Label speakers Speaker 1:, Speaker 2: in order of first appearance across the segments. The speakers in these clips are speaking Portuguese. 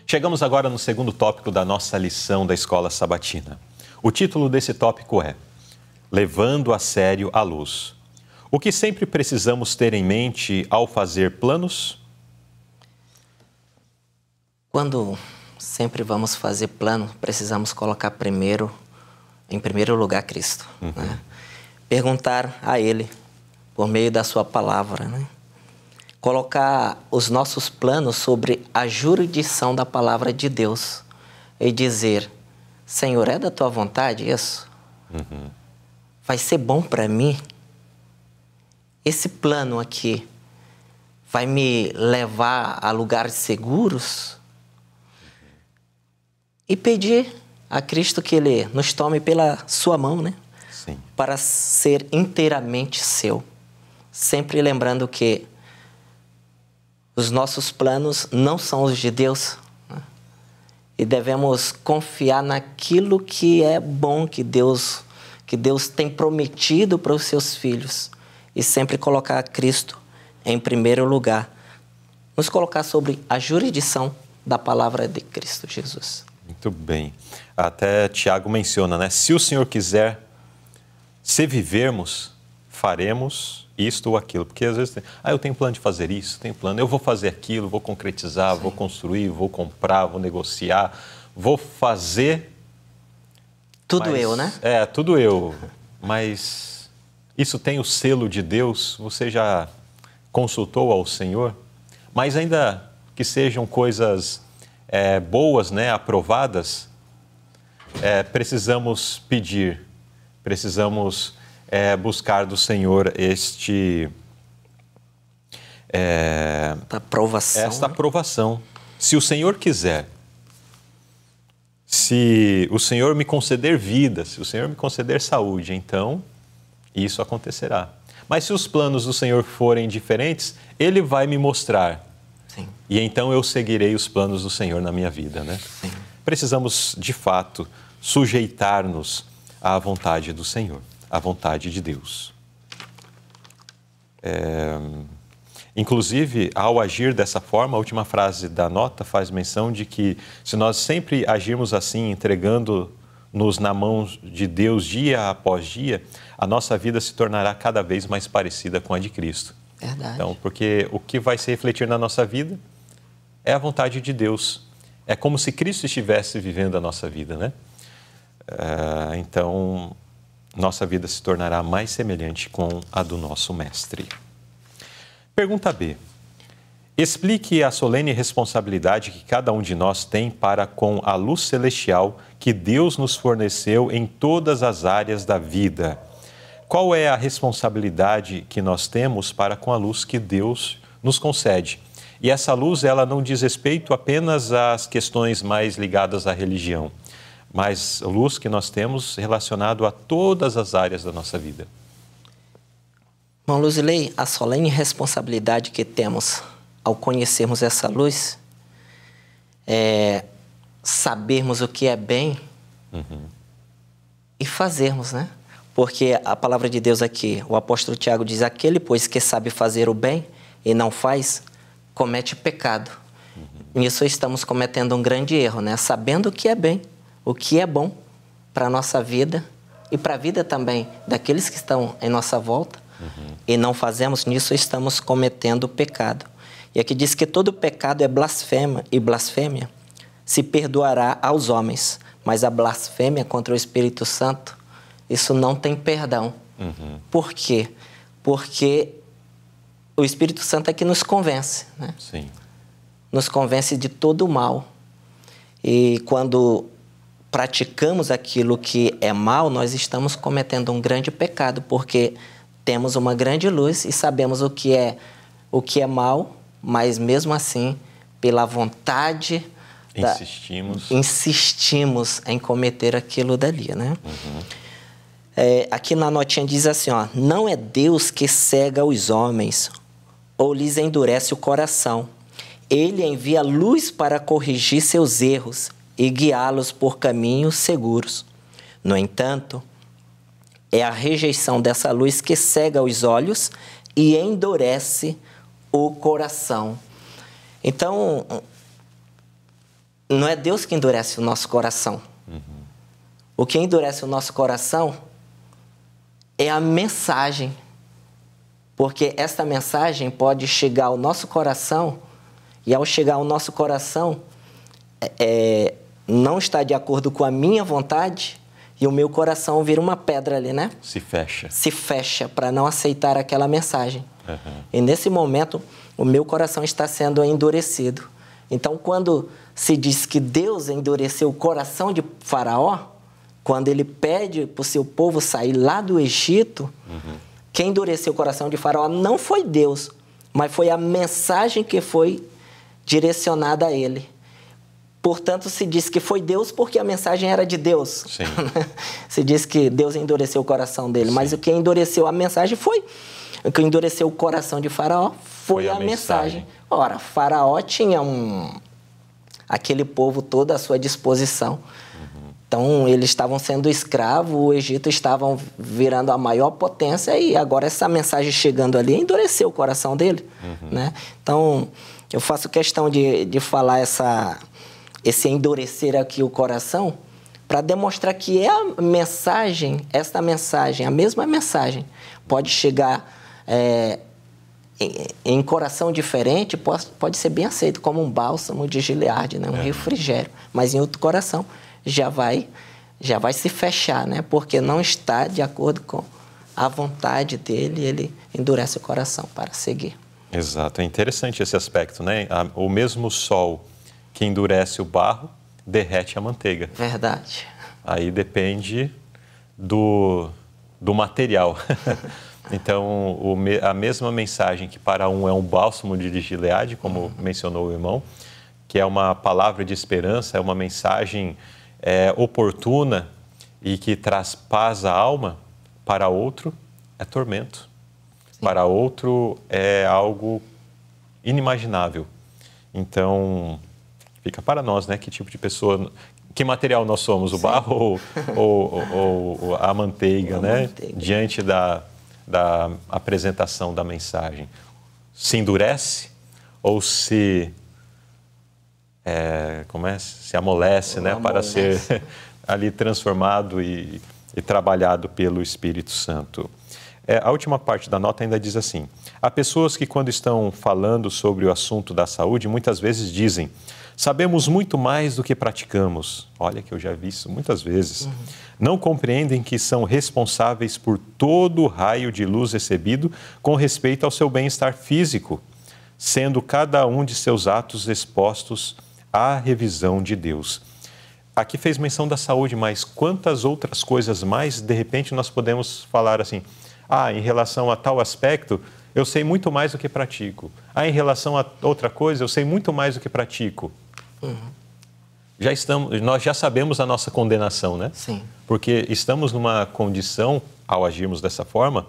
Speaker 1: Chegamos agora no segundo tópico da nossa lição da Escola Sabatina. O título desse tópico é Levando a Sério a Luz. O que sempre precisamos ter em mente ao fazer planos?
Speaker 2: Quando sempre vamos fazer plano, precisamos colocar em primeiro lugar, Cristo. Né? Perguntar a Ele, por meio da sua palavra, né? Colocar os nossos planos sobre a jurisdição da palavra de Deus e dizer, Senhor, é da tua vontade isso? Vai ser bom para mim? Esse plano aqui vai me levar a lugares seguros? E pedir a Cristo que Ele nos tome pela sua mão, né?
Speaker 1: Sim.
Speaker 2: Para ser inteiramente seu. Sempre lembrando que os nossos planos não são os de Deus, né? E devemos confiar naquilo que é bom que Deus tem prometido para os seus filhos e sempre colocar Cristo em primeiro lugar. Nos colocar sobre a jurisdição da palavra de Cristo Jesus.
Speaker 1: Muito bem. Até Tiago menciona, né? Se o Senhor quiser, se vivermos, faremos isto ou aquilo. Porque às vezes, eu tenho plano de fazer isso, tenho plano, eu vou fazer aquilo, vou concretizar, vou construir, vou comprar, vou negociar, vou fazer...
Speaker 2: Tudo
Speaker 1: mas,
Speaker 2: eu, né?
Speaker 1: Tudo eu. Mas isso tem o selo de Deus? Você já consultou ao Senhor? Mas ainda que sejam coisas boas, né, aprovadas, precisamos pedir, precisamos buscar do Senhor esta aprovação. Se o Senhor quiser, se o Senhor me conceder vida, se o Senhor me conceder saúde, então isso acontecerá. Mas se os planos do Senhor forem diferentes, Ele vai me mostrar.
Speaker 2: Sim.
Speaker 1: E então eu seguirei os planos do Senhor na minha vida, né?
Speaker 2: Sim. Precisamos,
Speaker 1: de fato, sujeitar-nos à vontade do Senhor, à vontade de Deus. Inclusive, ao agir dessa forma, a última frase da nota faz menção de que se nós sempre agirmos assim, entregando-nos na mão de Deus dia após dia, a nossa vida se tornará cada vez mais parecida com a de Cristo.
Speaker 2: Verdade.
Speaker 1: Então, porque o que vai se refletir na nossa vida é a vontade de Deus. É como se Cristo estivesse vivendo a nossa vida, né? Então, nossa vida se tornará mais semelhante com a do nosso Mestre. Pergunta B. Explique a solene responsabilidade que cada um de nós tem para com a luz celestial que Deus nos forneceu em todas as áreas da vida. Qual é a responsabilidade que nós temos para com a luz que Deus nos concede? E essa luz, ela não diz respeito apenas às questões mais ligadas à religião, mas a luz que nós temos relacionado a todas as áreas da nossa vida.
Speaker 2: Irmão Luzilei, a solene responsabilidade que temos ao conhecermos essa luz é sabermos o que é bem e fazermos, né? Porque a palavra de Deus aqui, o apóstolo Tiago diz, aquele, pois, que sabe fazer o bem e não faz, comete pecado. Nisso estamos cometendo um grande erro, né? Sabendo o que é bem, o que é bom para a nossa vida e para a vida também daqueles que estão em nossa volta, e não fazemos, nisso estamos cometendo pecado. E aqui diz que todo pecado é blasfêmia, e blasfêmia se perdoará aos homens, mas a blasfêmia contra o Espírito Santo, isso não tem perdão. Por quê? Porque o Espírito Santo é que nos convence, né?
Speaker 1: Sim.
Speaker 2: Nos convence de todo o mal. E quando praticamos aquilo que é mal, nós estamos cometendo um grande pecado, porque temos uma grande luz e sabemos o que é mal, mas mesmo assim, pela vontade, insistimos em cometer aquilo dali, né? Aqui na notinha diz assim, ó, não é Deus que cega os homens ou lhes endurece o coração. Ele envia luz para corrigir seus erros e guiá-los por caminhos seguros. No entanto, é a rejeição dessa luz que cega os olhos e endurece o coração. Então, não é Deus que endurece o nosso coração. O que endurece o nosso coração é a mensagem. Porque esta mensagem pode chegar ao nosso coração, e ao chegar ao nosso coração, não está de acordo com a minha vontade, e o meu coração vira uma pedra ali, né?
Speaker 1: Se fecha.
Speaker 2: Se fecha para não aceitar aquela mensagem. E nesse momento, o meu coração está sendo endurecido. Então, quando se diz que Deus endureceu o coração de Faraó, quando ele pede para o seu povo sair lá do Egito, quem endureceu o coração de Faraó não foi Deus, mas foi a mensagem que foi direcionada a ele. Portanto, se diz que foi Deus porque a mensagem era de Deus.
Speaker 1: Sim.
Speaker 2: Se diz que Deus endureceu o coração dele, mas o que endureceu a mensagem foi... O que endureceu o coração de Faraó foi a mensagem. Ora, Faraó tinha aquele povo todo à sua disposição. Então, eles estavam sendo escravos, o Egito estavam virando a maior potência e agora essa mensagem chegando ali endureceu o coração dele. Né? Então, eu faço questão de falar esse endurecer aqui o coração para demonstrar que a mesma mensagem, pode chegar em coração diferente, pode ser bem aceito como um bálsamo de Gileade, né? Um refrigério, mas em outro coração já vai se fechar, né? Porque não está de acordo com a vontade dele, ele endurece o coração para seguir.
Speaker 1: Exato, é interessante esse aspecto, né? O mesmo sol que endurece o barro derrete a manteiga.
Speaker 2: Verdade.
Speaker 1: Aí depende do material. Então, a mesma mensagem que para um é um bálsamo de Gileade, como mencionou o irmão, que é uma palavra de esperança, é uma mensagem oportuna e que traz paz à alma, para outro é tormento. Sim. Para outro é algo inimaginável. Então, fica para nós, né? Que tipo de pessoa, que material nós somos, o barro ou a manteiga, né? Manteiga. Diante da apresentação da mensagem. Se endurece ou se amolece, né? Para ser ali transformado e trabalhado pelo Espírito Santo. A última parte da nota ainda diz assim: há pessoas que, quando estão falando sobre o assunto da saúde, muitas vezes dizem: sabemos muito mais do que praticamos. Olha que eu já vi isso muitas vezes. Não compreendem que são responsáveis por todo o raio de luz recebido com respeito ao seu bem-estar físico, sendo cada um de seus atos expostos à revisão de Deus. Aqui fez menção da saúde, mas quantas outras coisas mais, de repente, nós podemos falar assim: em relação a tal aspecto, eu sei muito mais do que pratico. Em relação a outra coisa, eu sei muito mais do que pratico. Nós já sabemos a nossa condenação, né?
Speaker 2: Sim.
Speaker 1: Porque estamos numa condição, ao agirmos dessa forma,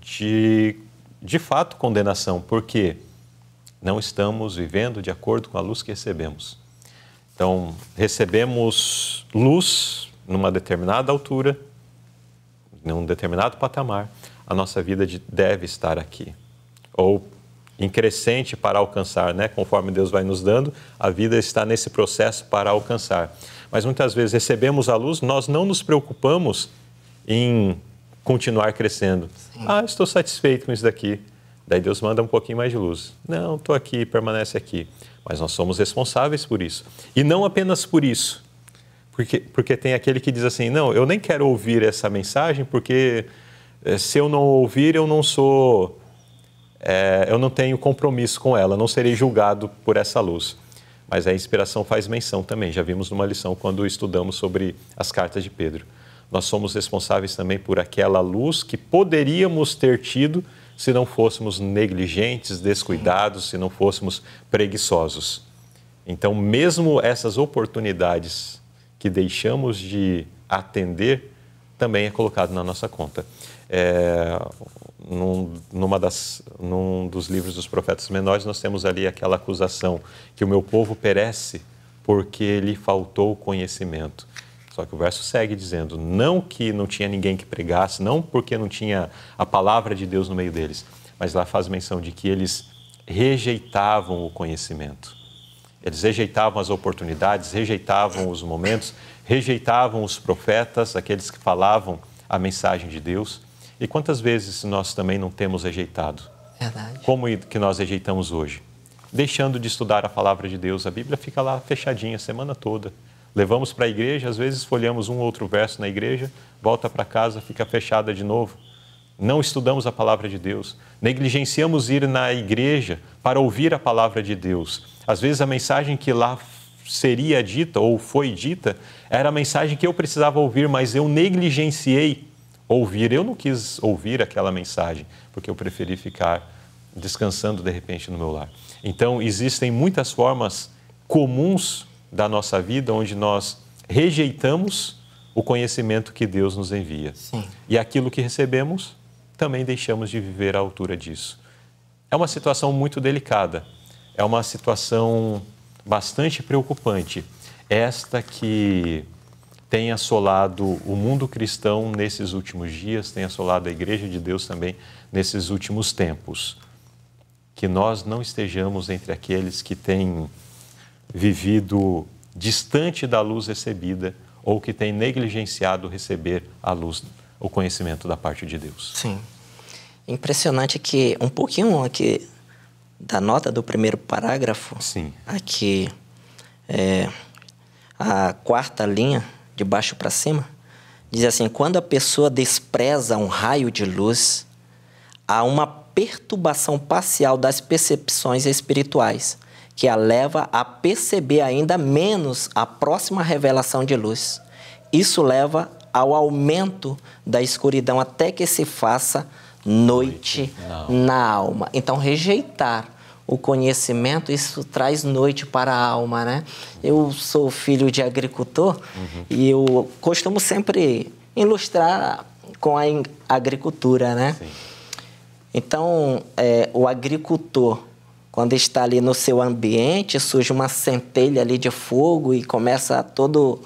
Speaker 1: de fato condenação, porque não estamos vivendo de acordo com a luz que recebemos. Então, recebemos luz numa determinada altura, num determinado patamar, a nossa vida deve estar aqui. Ou em crescente para alcançar, né? Conforme Deus vai nos dando, a vida está nesse processo para alcançar. Mas muitas vezes recebemos a luz, nós não nos preocupamos em continuar crescendo. Sim. Estou satisfeito com isso daqui. Daí Deus manda um pouquinho mais de luz. Não, estou aqui, permanece aqui. Mas nós somos responsáveis por isso. E não apenas por isso. Porque tem aquele que diz assim: não, eu nem quero ouvir essa mensagem, porque se eu não ouvir, eu não sou... eu não tenho compromisso com ela, não serei julgado por essa luz. Mas a inspiração faz menção também, já vimos numa lição quando estudamos sobre as cartas de Pedro. Nós somos responsáveis também por aquela luz que poderíamos ter tido se não fôssemos negligentes, descuidados, se não fôssemos preguiçosos. Então, mesmo essas oportunidades que deixamos de atender, também é colocado na nossa conta. Num dos livros dos profetas menores, nós temos ali aquela acusação que o meu povo perece porque lhe faltou conhecimento. Só que o verso segue dizendo, não que não tinha ninguém que pregasse, não porque não tinha a palavra de Deus no meio deles, mas lá faz menção de que eles rejeitavam o conhecimento. Eles rejeitavam as oportunidades, rejeitavam os momentos, rejeitavam os profetas, aqueles que falavam a mensagem de Deus. E quantas vezes nós também não temos rejeitado?
Speaker 2: Verdade.
Speaker 1: Como que nós rejeitamos hoje? Deixando de estudar a palavra de Deus. A Bíblia fica lá fechadinha a semana toda. Levamos para a igreja, às vezes folhamos um ou outro verso na igreja, volta para casa, fica fechada de novo. Não estudamos a palavra de Deus. Negligenciamos ir na igreja para ouvir a palavra de Deus. Às vezes a mensagem que lá seria dita ou foi dita era a mensagem que eu precisava ouvir, mas eu negligenciei ouvir. Eu não quis ouvir aquela mensagem, porque eu preferi ficar descansando de repente no meu lar. Então, existem muitas formas comuns da nossa vida onde nós rejeitamos o conhecimento que Deus nos envia.
Speaker 2: Sim.
Speaker 1: E aquilo que recebemos, também deixamos de viver à altura disso. É uma situação muito delicada, é uma situação bastante preocupante, esta que tem assolado o mundo cristão nesses últimos dias, tem assolado a Igreja de Deus também nesses últimos tempos. Que nós não estejamos entre aqueles que têm vivido distante da luz recebida ou que têm negligenciado receber a luz, o conhecimento da parte de Deus.
Speaker 2: Sim. Impressionante que um pouquinho aqui da nota do primeiro parágrafo,
Speaker 1: Sim.
Speaker 2: aqui a quarta linha, de baixo para cima, diz assim, quando a pessoa despreza um raio de luz, há uma perturbação parcial das percepções espirituais, que a leva a perceber ainda menos a próxima revelação de luz. Isso leva ao aumento da escuridão até que se faça noite na alma. Então, rejeitar o conhecimento, isso traz noite para a alma, né? Eu sou filho de agricultor e eu costumo sempre ilustrar com a agricultura, né?
Speaker 1: Sim.
Speaker 2: Então, o agricultor, quando está ali no seu ambiente, surge uma centelha ali de fogo e começa todo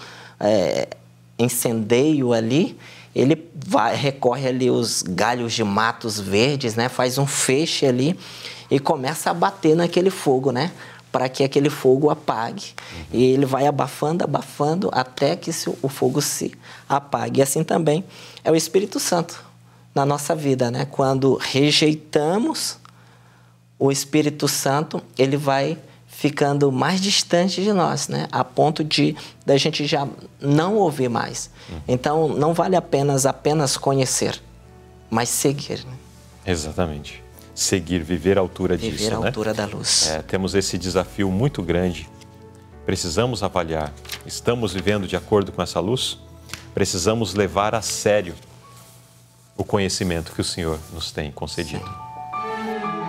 Speaker 2: incendeio ali, ele recorre ali os galhos de matos verdes, né? Faz um feixe ali e começa a bater naquele fogo, né? Para que aquele fogo apague. E ele vai abafando, abafando, até que o fogo se apague. E assim também é o Espírito Santo na nossa vida, né? Quando rejeitamos o Espírito Santo, ele vai ficando mais distante de nós, né? A ponto de da gente já não ouvir mais. Então, não vale apenas conhecer, mas seguir. Né?
Speaker 1: Exatamente. Seguir, viver à altura disso,
Speaker 2: viver à altura da luz.
Speaker 1: Temos esse desafio muito grande. Precisamos avaliar. Estamos vivendo de acordo com essa luz? Precisamos levar a sério o conhecimento que o Senhor nos tem concedido.
Speaker 2: Sim.